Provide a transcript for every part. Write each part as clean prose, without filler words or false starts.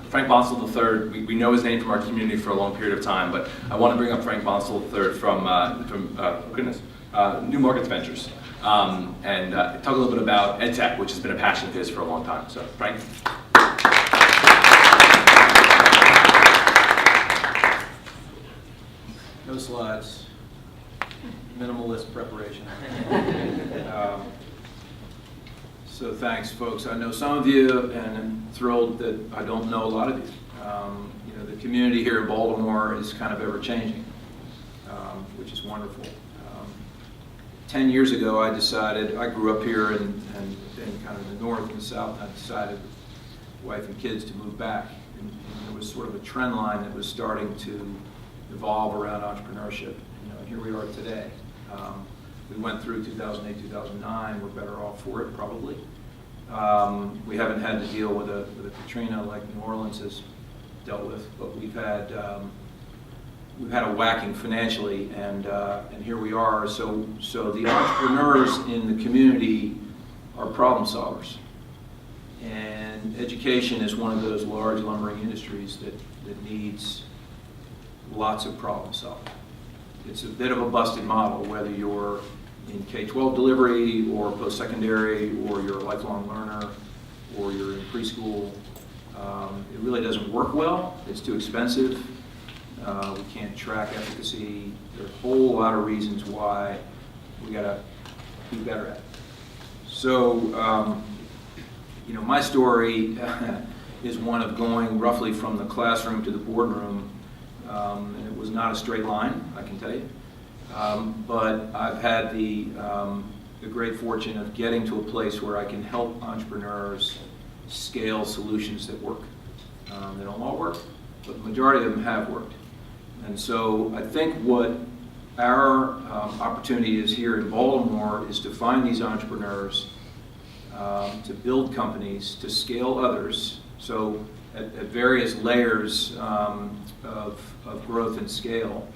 Frank Bonsal III, we know his name from our community for a long period of time, but I want to bring up Frank Bonsal III from New Markets Ventures, and talk a little bit about EdTech, which has been a passion of his for a long time. So, Frank. No slides. Minimalist preparation. So thanks, folks. I know some of you, and I'm thrilled that I don't know a lot of you. The community here in Baltimore is kind of ever-changing, which is wonderful. 10 years ago, I decided, I grew up here and kind of in the north and the south, and I decided, wife and kids, to move back. And there was sort of a trend line that was starting to evolve around entrepreneurship. Here we are today. We went through 2008, 2009. We're better off for it, probably. We haven't had to deal with a Katrina like New Orleans has dealt with, but we've had a whacking financially, and here we are. So the entrepreneurs in the community are problem solvers, and education is one of those large lumbering industries that needs lots of problem solving. It's a bit of a busted model, whether you're in K-12 delivery or post-secondary, or you're a lifelong learner, or you're in preschool. It really doesn't work well. It's too expensive. We can't track efficacy. There are a whole lot of reasons why we gotta be better at it. So, my story is one of going roughly from the classroom to the boardroom. And it was not a straight line, I can tell you. But I've had the great fortune of getting to a place where I can help entrepreneurs scale solutions that work. They don't all work, but the majority of them have worked. And so I think what our opportunity is here in Baltimore is to find these entrepreneurs, to build companies, to scale others. So at various layers of growth and scale,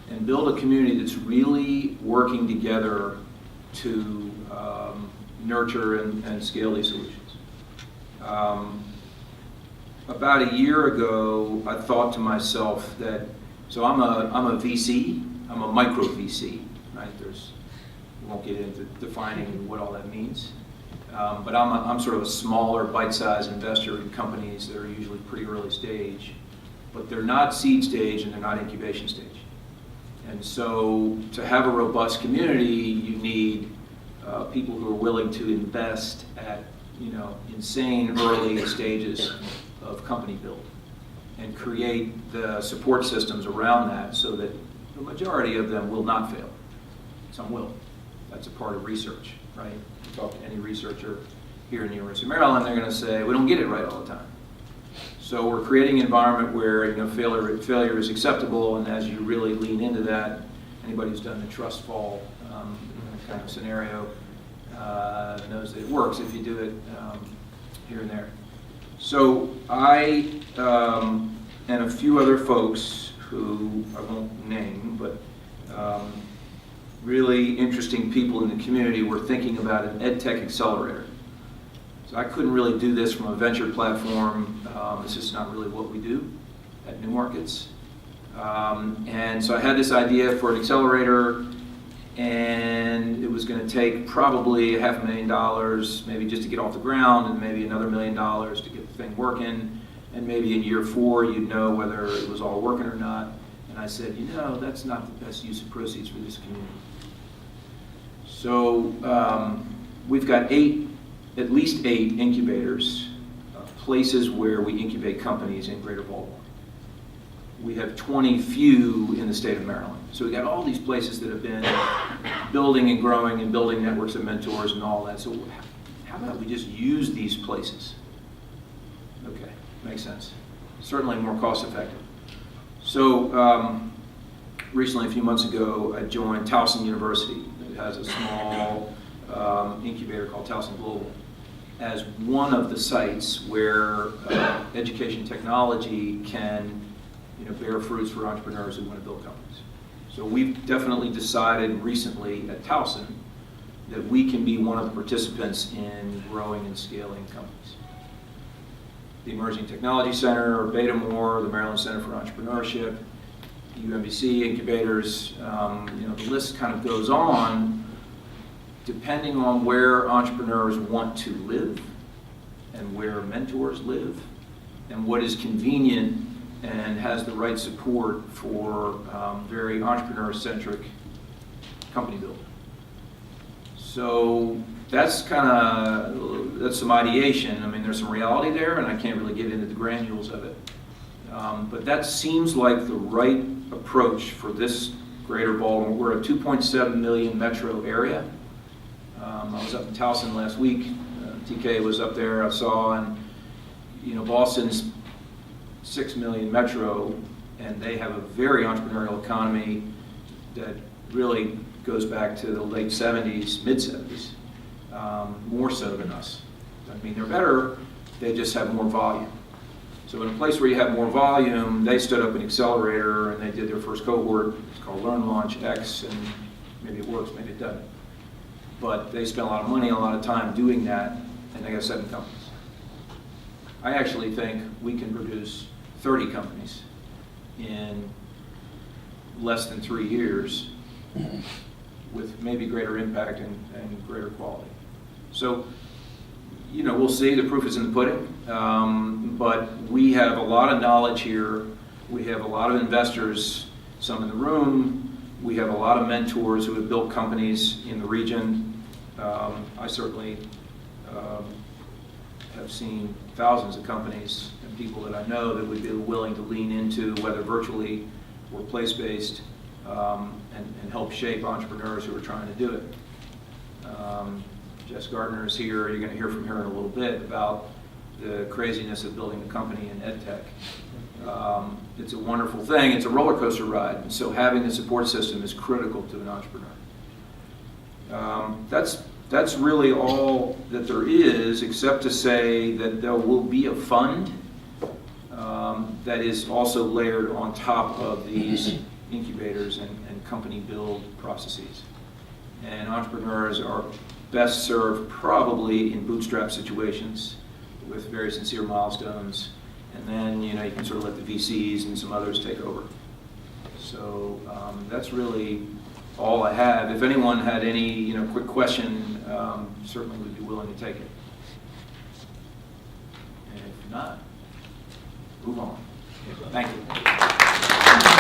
and build a community that's really working together to nurture and scale these solutions. About a year ago, I thought to myself that, so I'm a VC, I'm a micro VC, right? We won't get into defining what all that means. But I'm sort of a smaller, bite-sized investor in companies that are usually pretty early stage, but they're not seed stage and they're not incubation stage. And so to have a robust community, you need people who are willing to invest at insane early stages of company build and create the support systems around that so that the majority of them will not fail. Some will. That's a part of research, right? You talk to any researcher here in the University of Maryland, they're going to say, we don't get it right all the time. So we're creating an environment where failure is acceptable, and as you really lean into that, anybody who's done the trust fall kind of scenario knows that it works if you do it here and there. So I and a few other folks who I won't name, but really interesting people in the community were thinking about an EdTech accelerator. So I couldn't really do this from a venture platform. It's just not really what we do at New Markets. And so I had this idea for an accelerator, and it was going to take probably $500,000, maybe just to get off the ground, and maybe another $1 million to get the thing working. And maybe in year 4, you'd know whether it was all working or not. And I said, that's not the best use of proceeds for this community. So we've got at least eight incubators, places where we incubate companies in Greater Baltimore. We have 20 few in the state of Maryland. So we got all these places that have been building and growing and building networks of mentors and all that. So how about we just use these places? Okay, makes sense. Certainly more cost effective. So recently, a few months ago, I joined Towson University. It has a small incubator called Towson Global as one of the sites where education technology can bear fruits for entrepreneurs who want to build companies. So we've definitely decided recently at Towson that we can be one of the participants in growing and scaling companies. The Emerging Technology Center, or Baltimore, the Maryland Center for Entrepreneurship, UMBC incubators, the list kind of goes on, depending on where entrepreneurs want to live and where mentors live and what is convenient and has the right support for very entrepreneur-centric company building. So that's some ideation. I mean, there's some reality there, and I can't really get into the granules of it. But that seems like the right approach for this greater Baltimore. We're a 2.7 million metro area. I was up in Towson last week. TK was up there, I saw, and Boston's 6 million metro, and they have a very entrepreneurial economy that really goes back to the late 70s, mid-70s, more so than us. I mean, they're better, they just have more volume. So in a place where you have more volume, they stood up an accelerator and they did their first cohort. It's called Learn Launch X, and maybe it works, maybe it doesn't. But they spent a lot of money, a lot of time doing that, and they got 7 companies. I actually think we can produce 30 companies in less than 3 years with maybe greater impact and greater quality. So, we'll see. The proof is in the pudding. But we have a lot of knowledge here. We have a lot of investors, some in the room. We have a lot of mentors who have built companies in the region. I certainly have seen thousands of companies and people that I know that would be willing to lean into, whether virtually or place-based, and help shape entrepreneurs who are trying to do it. Jess Gardner is here. You're going to hear from her in a little bit about the craziness of building a company in ed tech. It's a wonderful thing. It's a roller coaster ride. And so having a support system is critical to an entrepreneur. That's really all that there is, except to say that there will be a fund that is also layered on top of these incubators and company build processes. And entrepreneurs are best served probably in bootstrap situations with very sincere milestones. And then, you can sort of let the VCs and some others take over. So that's really all I have. If anyone had any, quick question, certainly we'd be willing to take it. And if not, move on. Thank you.